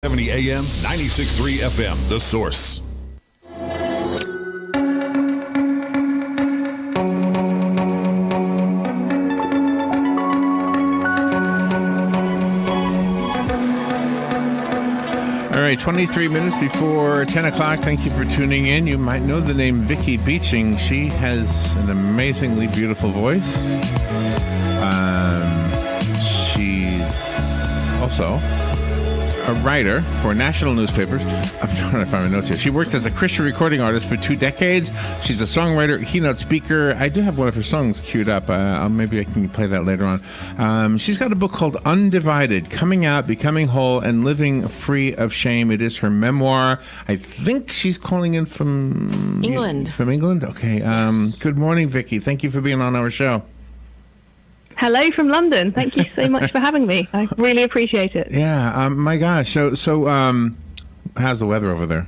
70 AM, 96.3 FM, The Source. All right, 23 minutes before 10 o'clock. Thank you for tuning in. You might know the name Vicky Beeching. She has an amazingly beautiful voice. She's also a writer for national newspapers. I'm trying to find my notes here. She worked as a Christian recording artist for 2 decades. She's a songwriter, keynote speaker. I do have one of her songs queued up. Maybe I can play that later on. She's got a book called Undivided, Coming Out, Becoming Whole, and Living Free of Shame. It is her memoir. I think she's calling in from England. From England? Okay. Good morning, Vicky. Thank you for being on our show. Hello from London. Thank you so much for having me. I really appreciate it. Yeah, my gosh. So, how's the weather over there?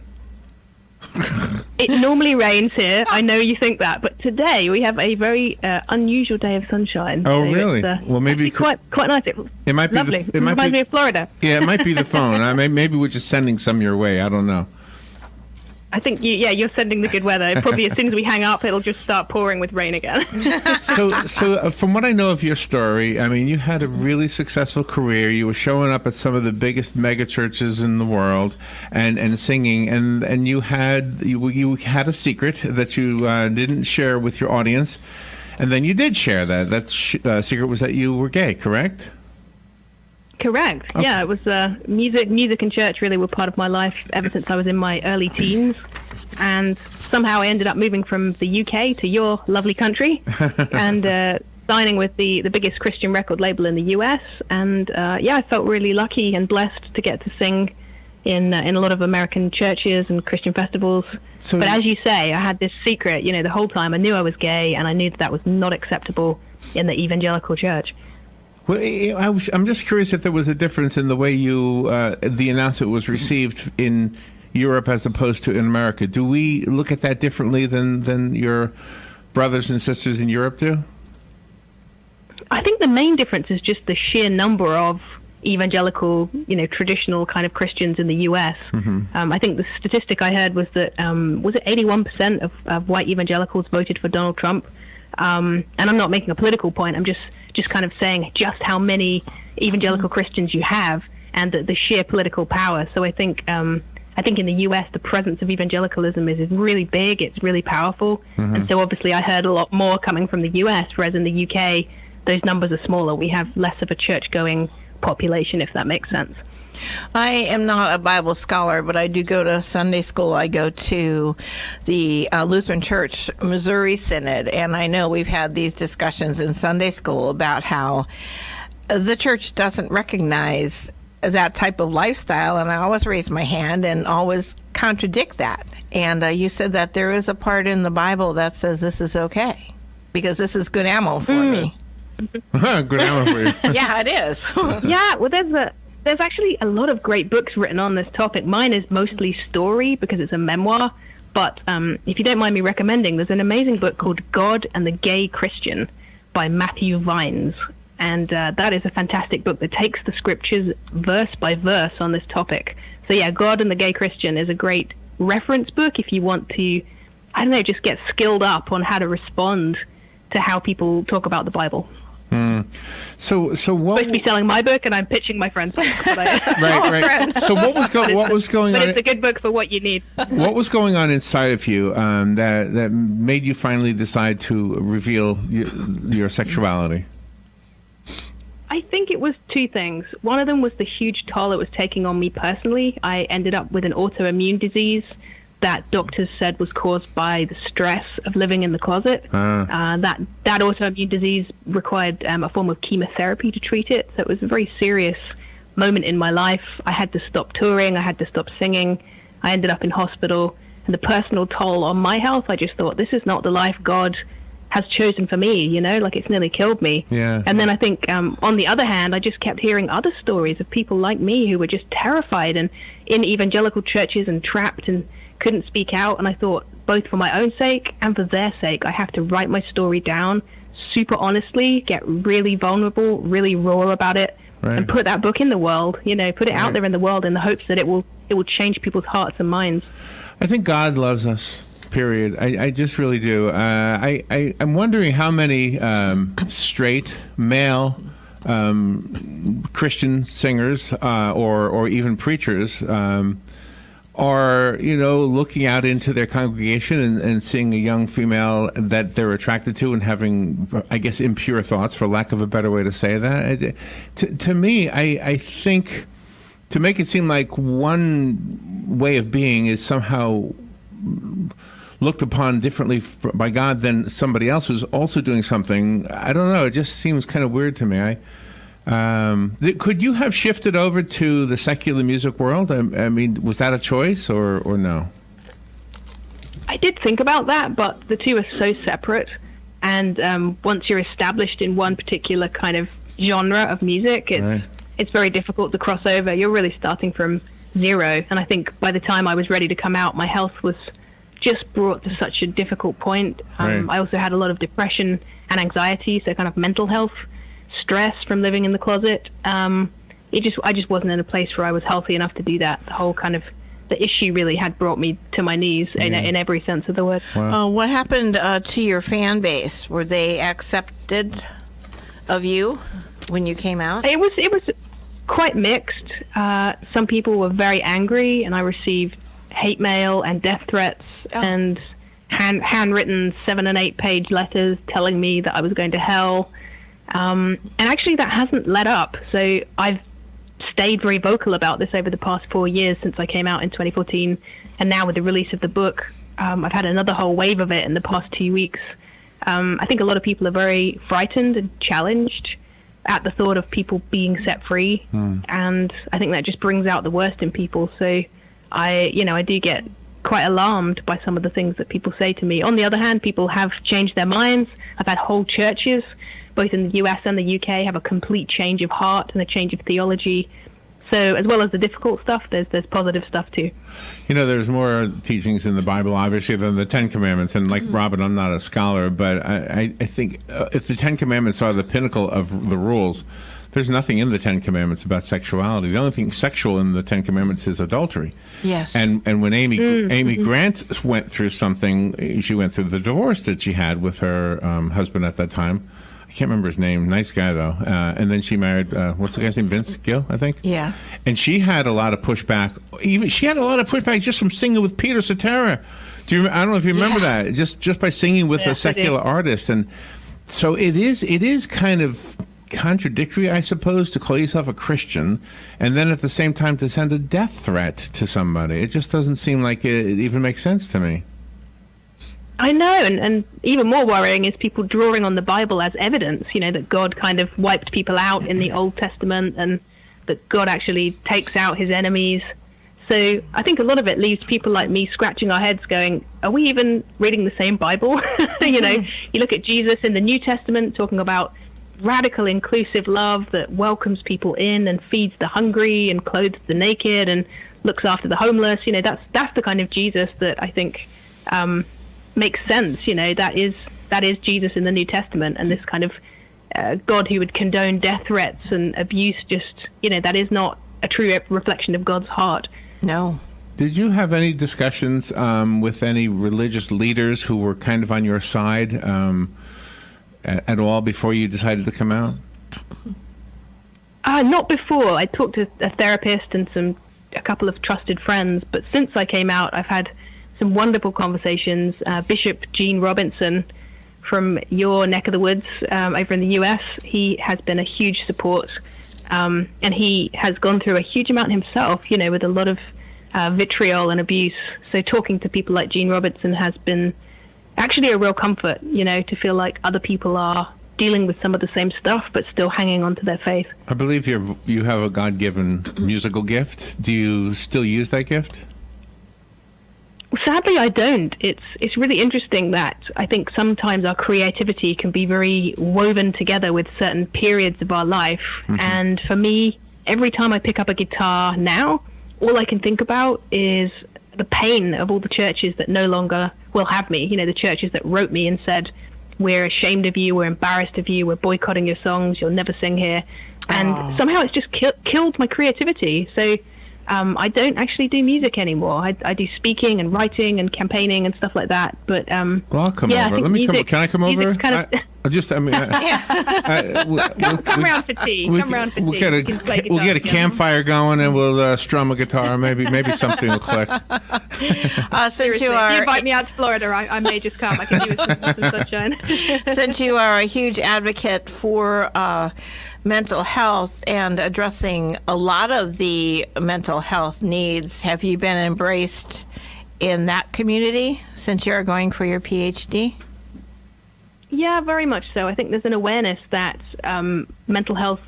It normally rains here. I know you think that, but today we have a very unusual day of sunshine. Oh, so really? Well, maybe quite nice. It might be lovely. it might reminds me of Florida. Yeah, it might be the phone. Maybe we're just sending some your way. I don't know. I think you're sending the good weather. Probably as soon as we hang up, it'll just start pouring with rain again. So from what I know of your story, I mean, you had a really successful career. You were showing up at some of the biggest mega churches in the world and singing, and you had a secret that you didn't share with your audience, and then you did share that. That secret was that you were gay, correct? Correct. Okay. Yeah, it was music and church really were part of my life ever since I was in my early teens. And somehow I ended up moving from the UK to your lovely country and signing with the biggest Christian record label in the US. And I felt really lucky and blessed to get to sing in a lot of American churches and Christian festivals. But as you say, I had this secret, the whole time. I knew I was gay, and I knew that was not acceptable in the evangelical church. Well, I'm just curious if there was a difference in the way the announcement was received in Europe as opposed to in America. Do we look at that differently than your brothers and sisters in Europe do? I think the main difference is just the sheer number of evangelical, traditional kind of Christians in the U.S. Mm-hmm. I think the statistic I heard was that, was it 81% of white evangelicals voted for Donald Trump? And I'm not making a political point. I'm just kind of saying just how many evangelical Christians you have and the sheer political power. So I think in the U.S. the presence of evangelicalism is really big. It's really powerful. Mm-hmm. And so obviously I heard a lot more coming from the U.S., whereas in the U.K. those numbers are smaller. We have less of a church-going population, if that makes sense. I am not a Bible scholar, but I do go to Sunday school. I go to the Lutheran Church Missouri Synod, and I know we've had these discussions in Sunday school about how the church doesn't recognize that type of lifestyle, and I always raise my hand and always contradict that. And you said that there is a part in the Bible that says this is okay, because this is good ammo for me. Good ammo for you. Yeah, it is. Yeah, well, there's actually a lot of great books written on this topic. Mine is mostly story because it's a memoir. But if you don't mind me recommending, there's an amazing book called God and the Gay Christian by Matthew Vines. And that is a fantastic book that takes the scriptures verse by verse on this topic. So yeah, God and the Gay Christian is a great reference book if you want to, just get skilled up on how to respond to how people talk about the Bible. So what? I'm supposed to be selling my book, and I'm pitching my friend's book. Right. So what was going on? But it's a good book for what you need. What was going on inside of you that made you finally decide to reveal your sexuality? I think it was two things. One of them was the huge toll it was taking on me personally. I ended up with an autoimmune disease that doctors said was caused by the stress of living in the closet. That autoimmune disease required a form of chemotherapy to treat it. So it was a very serious moment in my life. I had to stop touring. I had to stop singing. I ended up in hospital. And the personal toll on my health, I just thought, this is not the life God has chosen for me, it's nearly killed me. Yeah. And then I think, on the other hand, I just kept hearing other stories of people like me who were just terrified and in evangelical churches and trapped and couldn't speak out. And I thought, both for my own sake and for their sake, I have to write my story down super honestly, get really vulnerable, really raw about it, and put that book in the world, put it out there in the world in the hopes that it will change people's hearts and minds. I think God loves us. Period. I just really do. I'm wondering how many straight male Christian singers or even preachers are, looking out into their congregation and seeing a young female that they're attracted to and having, I guess, impure thoughts, for lack of a better way to say that. To me, I think to make it seem like one way of being is somehow looked upon differently by God than somebody else who's also doing something. I don't know. It just seems kind of weird to me. Could you have shifted over to the secular music world? I mean, was that a choice or no? I did think about that, but the two are so separate. And once you're established in one particular kind of genre of music, it's very difficult to cross over. You're really starting from zero. And I think by the time I was ready to come out, my health was just brought to such a difficult point. I also had a lot of depression and anxiety, so kind of mental health stress from living in the closet. I just wasn't in a place where I was healthy enough to do that. The whole kind of the issue really had brought me to my knees in every sense of the word. Wow. What happened to your fan base? Were they accepted of you when you came out? It was quite mixed. Some people were very angry, and I received hate mail and death threats and handwritten 7 and 8 page letters telling me that I was going to hell. And actually that hasn't let up. So I've stayed very vocal about this over the past 4 years since I came out in 2014. And now with the release of the book, I've had another whole wave of it in the past 2 weeks. I think a lot of people are very frightened and challenged at the thought of people being set free. And I think that just brings out the worst in people. So I do get quite alarmed by some of the things that people say to me. On the other hand, people have changed their minds. I've had whole churches, both in the US and the UK, have a complete change of heart and a change of theology. So as well as the difficult stuff, there's positive stuff too. There's more teachings in the Bible, obviously, than the Ten Commandments. And like Robin, I'm not a scholar, but I think if the Ten Commandments are the pinnacle of the rules, there's nothing in the Ten Commandments about sexuality. The only thing sexual in the Ten Commandments is adultery. Yes. And when Amy Grant went through something, she went through the divorce that she had with her husband at that time. I can't remember his name. Nice guy, though. And then she married, what's the guy's name? Vince Gill, I think? Yeah. And she had a lot of pushback. She had a lot of pushback just from singing with Peter Cetera. I don't know if you remember that. Just by singing with a secular artist. And so it is kind of contradictory, I suppose, to call yourself a Christian and then at the same time to send a death threat to somebody. It just doesn't seem like it even makes sense to me. I know, and even more worrying is people drawing on the Bible as evidence, that God kind of wiped people out in the Old Testament and that God actually takes out his enemies. So I think a lot of it leaves people like me scratching our heads going, are we even reading the same Bible? You look at Jesus in the New Testament talking about radical inclusive love that welcomes people in and feeds the hungry and clothes the naked and looks after the homeless. That's the kind of Jesus that I think makes sense. That is Jesus in the New Testament, and this kind of God who would condone death threats and abuse. That is not a true reflection of God's heart. No. Did you have any discussions with any religious leaders who were kind of on your side at all before you decided to come out? Not before. I talked to a therapist and a couple of trusted friends, but since I came out, I've had some wonderful conversations. Bishop Gene Robinson from your neck of the woods over in the US, he has been a huge support, and he has gone through a huge amount himself, with a lot of vitriol and abuse. So talking to people like Gene Robinson has been actually a real comfort, to feel like other people are dealing with some of the same stuff but still hanging on to their faith. I believe you have a God-given musical gift. Do you still use that gift? Sadly, I don't. It's really interesting that I think sometimes our creativity can be very woven together with certain periods of our life. And for me, every time I pick up a guitar now, all I can think about is the pain of all the churches that no longer will have me. The churches that wrote me and said, we're ashamed of you, we're embarrassed of you, we're boycotting your songs, you'll never sing here. And somehow it's just killed my creativity. So I don't actually do music anymore. I do speaking and writing and campaigning and stuff like that. But well, I'll come over. Can I come over? Come round for tea. We'll get a campfire going, and we'll strum a guitar. Maybe something will click. Since you invite me out to Florida, I may just come. I can do some sunshine. Since you are a huge advocate for mental health and addressing a lot of the mental health needs, have you been embraced in that community since you're going for your PhD? Yeah, very much so. I think there's an awareness that mental health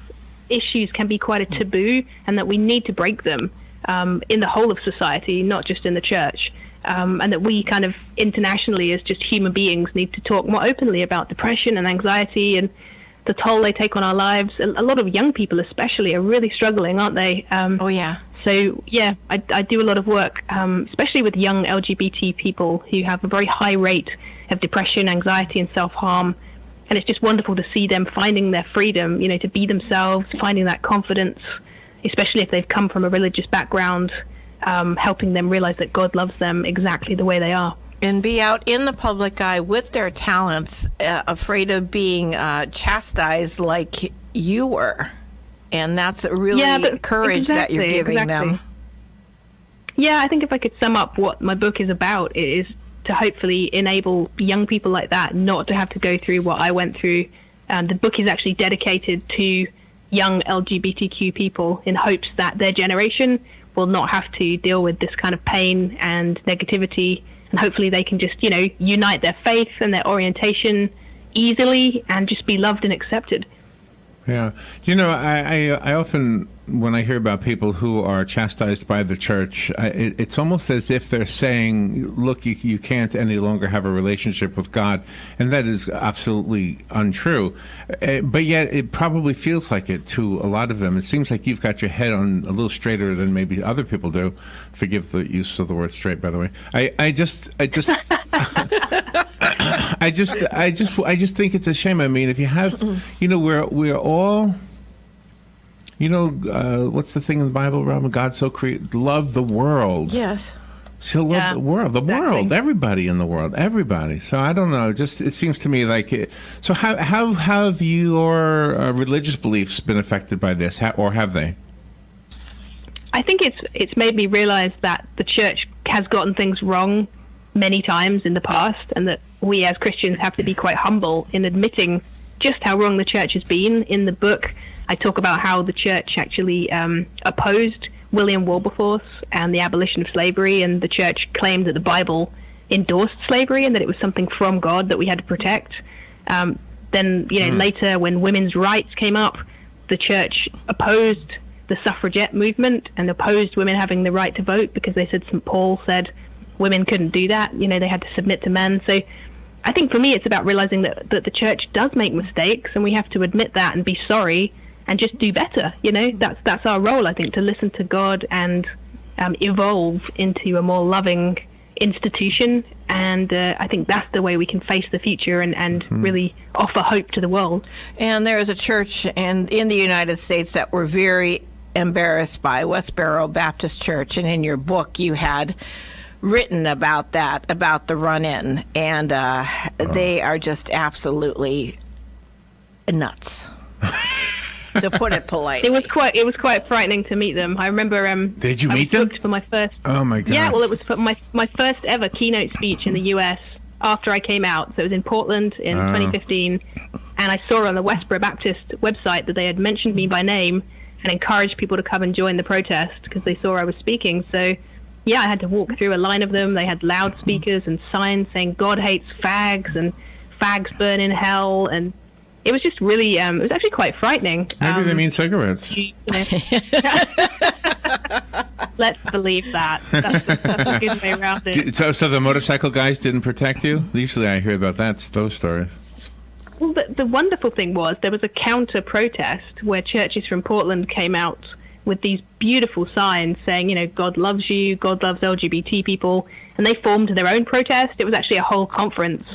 issues can be quite a taboo, and that we need to break them in the whole of society, not just in the church. And that we kind of internationally, as just human beings, need to talk more openly about depression and anxiety and the toll they take on our lives. A lot of young people especially are really struggling, aren't they? Oh, yeah. So, yeah, I do a lot of work, especially with young LGBT people who have a very high rate of depression, anxiety, and self-harm. And it's just wonderful to see them finding their freedom, to be themselves, finding that confidence, especially if they've come from a religious background, helping them realize that God loves them exactly the way they are. And be out in the public eye with their talents, afraid of being chastised like you were. And that's really courage that you're giving them. Yeah, I think if I could sum up what my book is about, it is to hopefully enable young people like that not to have to go through what I went through. The book is actually dedicated to young LGBTQ people in hopes that their generation will not have to deal with this kind of pain and negativity. And hopefully they can just, unite their faith and their orientation easily and just be loved and accepted. Yeah. I often, when I hear about people who are chastised by the church, it's almost as if they're saying, look, you can't any longer have a relationship with God. And that is absolutely untrue. But yet it probably feels like it to a lot of them. It seems like you've got your head on a little straighter than maybe other people do. Forgive the use of the word straight, by the way. I just think it's a shame. I mean, if you have, we're all, what's the thing in the Bible, Robin? God so loved the world. Yes. So love the world, everybody in the world, everybody. So I don't know. Just it seems to me like. So how have your religious beliefs been affected by this, or have they? I think it's made me realize that the church has gotten things wrong many times in the past, and that we as Christians have to be quite humble in admitting just how wrong the church has been. In the book, I talk about how the church actually opposed William Wilberforce and the abolition of slavery, and the church claimed that the Bible endorsed slavery and that it was something from God that we had to protect. Then, later when women's rights came up, the church opposed the suffragette movement and opposed women having the right to vote because they said St. Paul said women couldn't do that. They had to submit to men. So I think for me it's about realizing that the church does make mistakes, and we have to admit that and be sorry and just do better. That's our role, I think, to listen to God and evolve into a more loving institution. And I think that's the way we can face the future and really offer hope to the world. And there is a church in the United States that we're very embarrassed by, Westboro Baptist Church, and in your book you had written about that, about the run-in, and they are just absolutely nuts, to put it politely. It was quite frightening to meet them. I remember. Did you meet them? For my first. Oh my God. Yeah, well, it was for my first ever keynote speech in the U.S. after I came out. So it was in Portland in 2015, and I saw on the Westboro Baptist website that they had mentioned me by name and encouraged people to come and join the protest because they saw I was speaking. So yeah, I had to walk through a line of them. They had loudspeakers and signs saying God hates fags and fags burn in hell, and it was just really, it was actually quite frightening. Maybe they mean cigarettes. Let's believe that. That's a good way around it. So the motorcycle guys didn't protect you? Usually I hear about those stories. Well, the wonderful thing was there was a counter-protest where churches from Portland came out with these beautiful signs saying, God loves you, God loves LGBT people, and they formed their own protest. It was actually a whole conference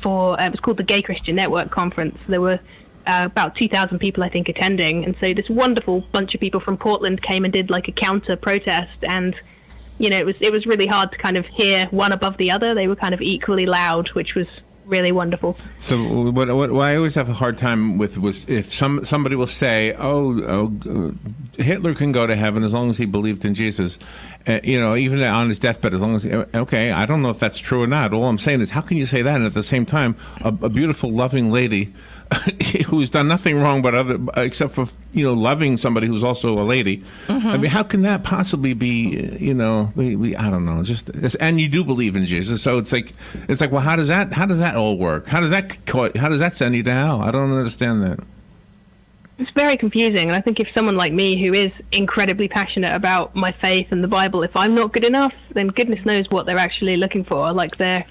for, it was called the Gay Christian Network Conference. There were about 2,000 people, I think, attending. And so this wonderful bunch of people from Portland came and did like a counter protest. And, you know, it was really hard to kind of hear one above the other. They were kind of equally loud, which was really wonderful. So what I always have a hard time with was if somebody will say, Hitler can go to heaven as long as he believed in Jesus, you know, even on his deathbed, as long as okay, I don't know if that's true or not. All I'm saying is, how can you say that and at the same time a beautiful, loving lady who's done nothing wrong but except for, you know, loving somebody who's also a lady. Mm-hmm. I mean, how can that possibly be? You know, we I don't know. And you do believe in Jesus, so it's like, well, how does that all work? How does that send you to hell? I don't understand that. It's very confusing, and I think if someone like me, who is incredibly passionate about my faith and the Bible, if I'm not good enough, then goodness knows what they're actually looking for. Like, their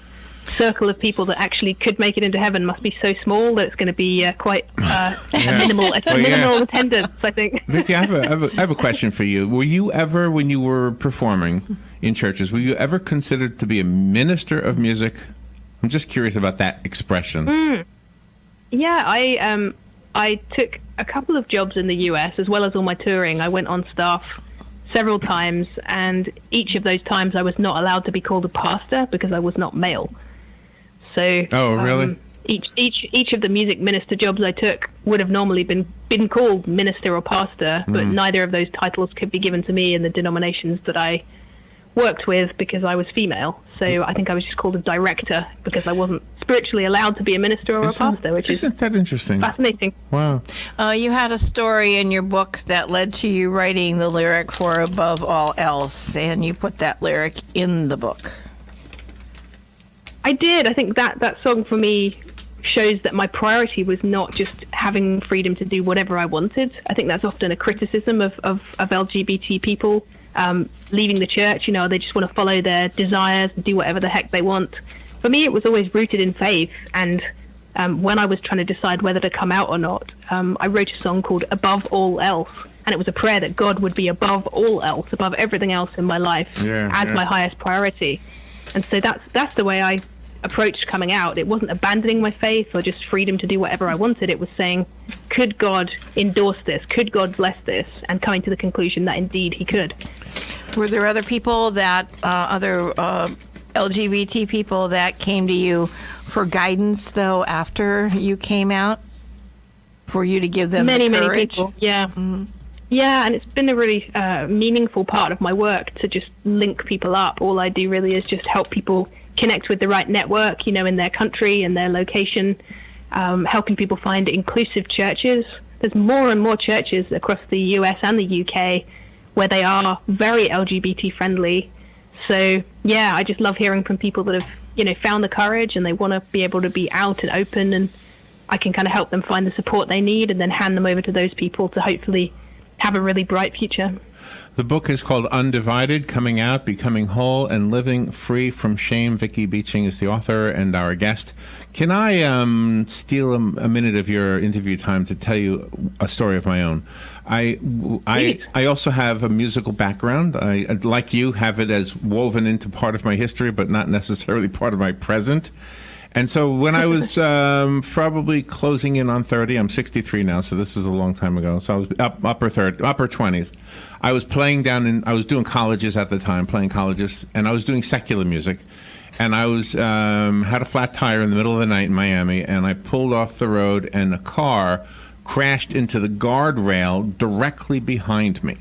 circle of people that actually could make it into heaven must be so small that it's going to be quite a minimal attendance, I think. Vicky, I have a question for you. Were you ever, when you were performing in churches, were you ever considered to be a minister of music? I'm just curious about that expression. Yeah, I took a couple of jobs in the US, as well as all my touring. I went on staff several times, and each of those times I was not allowed to be called a pastor because I was not male. So, really? Each of the music minister jobs I took would have normally been called minister or pastor, but neither of those titles could be given to me in the denominations that I worked with because I was female. So I think I was just called a director because I wasn't spiritually allowed to be a minister or a pastor, which isn't that interesting? Fascinating. Wow. You had a story in your book that led to you writing the lyric for Above All Else, and you put that lyric in the book. I did. I think that song for me shows that my priority was not just having freedom to do whatever I wanted. I think that's often a criticism of LGBT people leaving the church. You know, they just want to follow their desires and do whatever the heck they want. For me, it was always rooted in faith. And when I was trying to decide whether to come out or not, I wrote a song called Above All Else. And it was a prayer that God would be above all else, above everything else in my life, as my highest priority. And so that's the way I approached coming out. It wasn't abandoning my faith or just freedom to do whatever I wanted. It was saying, could God endorse this? Could God bless this? And coming to the conclusion that indeed he could. Were there other people other LGBT people that came to you for guidance, though, after you came out? For you to give them the courage? Many people, yeah. Mm-hmm. Yeah, and it's been a really meaningful part of my work to just link people up. All I do really is just help people connect with the right network, you know, in their country and their location, helping people find inclusive churches. There's more and more churches across the US and the UK where they are very LGBT friendly. So, yeah, I just love hearing from people that have, you know, found the courage and they want to be able to be out and open, and I can kind of help them find the support they need and then hand them over to those people to hopefully have a really bright future. The book is called Undivided, Coming Out, Becoming Whole, and Living Free from Shame. Vicky Beeching is the author and our guest. Can I steal a minute of your interview time to tell you a story of my own? I also have a musical background. I, like you, have it as woven into part of my history, but not necessarily part of my present. And so when I was probably closing in on 30, I'm 63 now, so this is a long time ago. So I was upper 20s. I was playing I was doing colleges at the time, playing colleges, and I was doing secular music. And I was had a flat tire in the middle of the night in Miami, and I pulled off the road, and a car crashed into the guardrail directly behind me,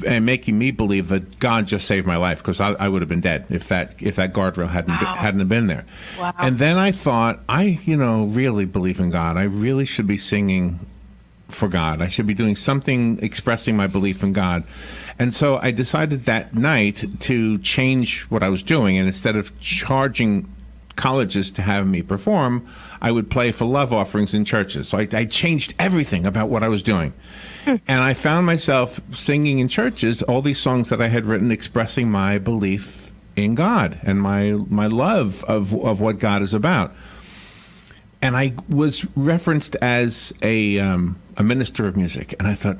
and making me believe that God just saved my life, because I would have been dead if that guardrail hadn't been there. Wow. And then I thought, I really believe in God. I really should be singing for God. I should be doing something expressing my belief in God. And so I decided that night to change what I was doing, and instead of charging colleges to have me perform, I would play for love offerings in churches. So I changed everything about what I was doing. And I found myself singing in churches all these songs that I had written expressing my belief in God and my love of what God is about. And I was referenced as a minister of music. And I thought,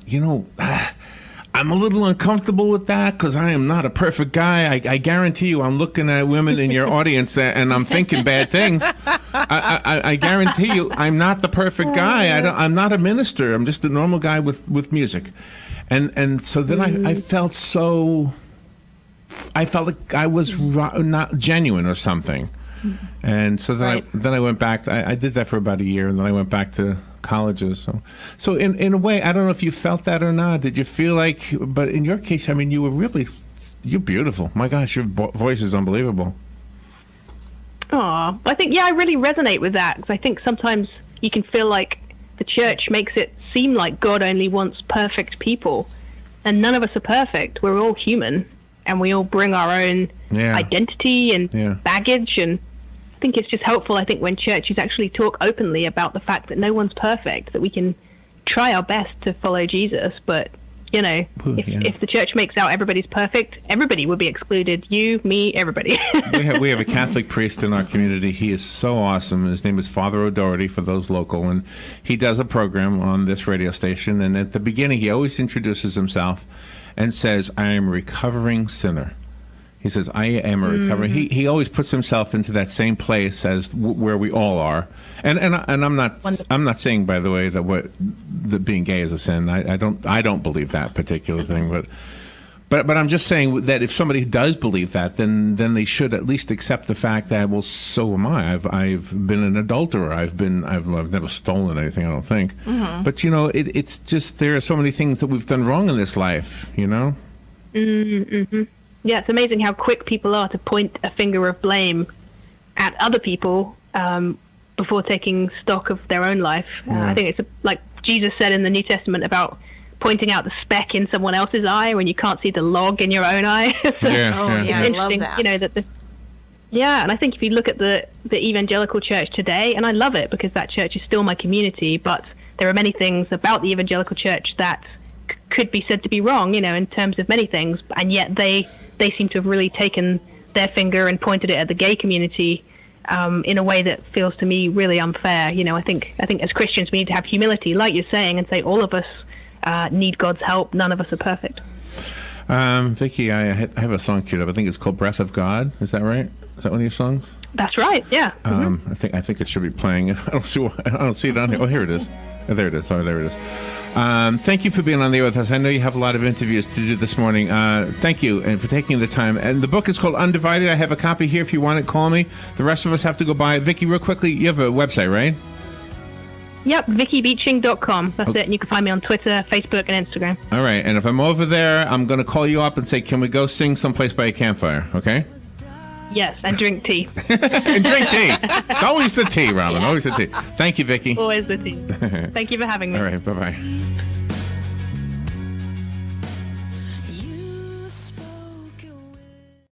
I'm a little uncomfortable with that because I am not a perfect guy. I guarantee you, I'm looking at women in your audience and I'm thinking bad things. I guarantee you, I'm not the perfect guy. I'm not a minister. I'm just a normal guy with music. And so then I felt like I was not genuine or something. And so then I went back. I did that for about a year, and then I went back to colleges. So in a way, I don't know if you felt that or not. Did you feel like? But in your case, I mean, you're beautiful. My gosh, your voice is unbelievable. Oh, I think I really resonate with that, because I think sometimes you can feel like the church makes it seem like God only wants perfect people, and none of us are perfect. We're all human, and we all bring our own identity and baggage, and I think it's just helpful, I think, when churches actually talk openly about the fact that no one's perfect, that we can try our best to follow Jesus, but, if the church makes out everybody's perfect, everybody would be excluded. You, me, everybody. we have a Catholic priest in our community. He is so awesome. His name is Father O'Doherty, for those local, and he does a program on this radio station, and at the beginning he always introduces himself and says, "I am a recovering sinner." He says, "I am a recovering." He always puts himself into that same place as where we all are. And I'm not saying, by the way, that being gay is a sin. I don't believe that particular thing. But I'm just saying that if somebody does believe that, then they should at least accept the fact that, well, so am I. I've been an adulterer. I've never stolen anything, I don't think. Mm-hmm. But it's just, there are so many things that we've done wrong in this life. Mm-hmm. Yeah, it's amazing how quick people are to point a finger of blame at other people before taking stock of their own life. I think it's like Jesus said in the New Testament about pointing out the speck in someone else's eye when you can't see the log in your own eye. I love that. And I think if you look at the evangelical church today, and I love it because that church is still my community, but there are many things about the evangelical church that could be said to be wrong, in terms of many things, and yet they seem to have really taken their finger and pointed it at the gay community in a way that feels to me really unfair. I think as Christians we need to have humility, like you're saying, and say all of us need God's help. None of us are perfect. Vicky, I have a song queued up. I think it's called "Breath of God." Is that right? Is that one of your songs? That's right. Yeah. I think it should be playing. I don't see it on here. Oh, here it is. Oh, there it is. Oh, there it is. Thank you for being on the air with us. I know you have a lot of interviews to do this morning. Thank you, and for taking the time. And the book is called Undivided. I have a copy here. If you want it, call me. The rest of us have to go buy it. Vicky, real quickly, you have a website, right? Yep, VickyBeeching.com. That's it. And you can find me on Twitter, Facebook, and Instagram. All right. And if I'm over there, I'm going to call you up and say, can we go sing someplace by a campfire? Okay? Yes, and drink tea. And drink tea. It's always the tea, Robin. Always the tea. Thank you, Vicky. Always the tea. Thank you for having me. All right. Bye-bye.